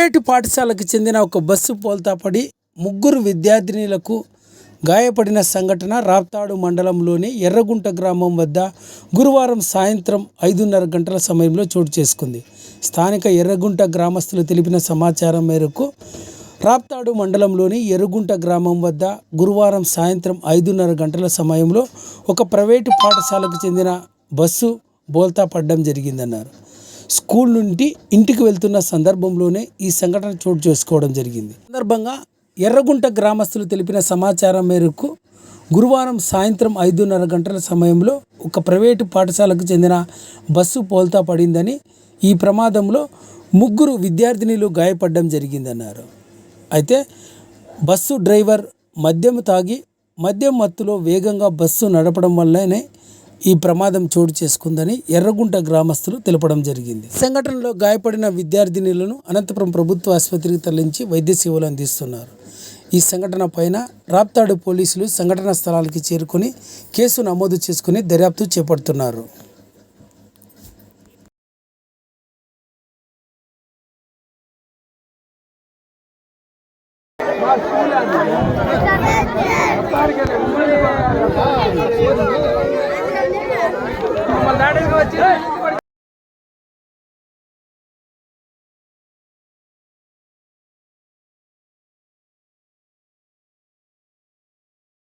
Private పాఠశాలకు చెందిన ఒక బస్సు బోల్తాపడి ముగ్గురు విద్యార్థినులకు గాయపడిన సంఘటన రాప్తాడు మండలంలోని ఎర్రగుంట గ్రామం వద్ద గురువారం సాయంత్రం 5:30 గంటల సమయంలో చోటు చేసుకుంది. స్థానిక ఎర్రగుంట గ్రామస్తులు తెలిపిన సమాచారం మేరకు రాప్తాడు మండలంలోని ఎర్రగుంట గ్రామం వద్ద గురువారం సాయంత్రం 5:30 గంటల సమయంలో ఒక ప్రైవేటు పాఠశాలకు చెందిన బస్సు బోల్తా పడడం జరిగిందన్నారు. స్కూల్ నుండి ఇంటికి వెళ్తున్న సందర్భంలోనే ఈ సంఘటన చోటు చేసుకోవడం జరిగింది. సందర్భంగా ఎర్రగుంట గ్రామస్తులు తెలిపిన సమాచారం మేరకు గురువారం సాయంత్రం 5:30 గంటల సమయంలో ఒక ప్రైవేటు పాఠశాలకు చెందిన బస్సు బోల్తా పడిందని, ఈ ప్రమాదంలో ముగ్గురు విద్యార్థినులు గాయపడడం జరిగిందన్నారు. అయితే బస్సు డ్రైవర్ మద్యం తాగి మద్యం మత్తులో వేగంగా బస్సు నడపడం వల్లనే ఈ ప్రమాదం చోటు చేసుకుందని ఎర్రగుంట గ్రామస్తులు తెలపడం జరిగింది. సంఘటనలో గాయపడిన విద్యార్థినులను అనంతపురం ప్రభుత్వ ఆసుపత్రికి తరలించి వైద్య సేవలు అందిస్తున్నారు. ఈ సంఘటన పైన రాప్తాడు పోలీసులు సంఘటన స్థలానికి చేరుకొని కేసు నమోదు చేసుకుని దర్యాప్తు చేపడుతున్నారు. వచ్చి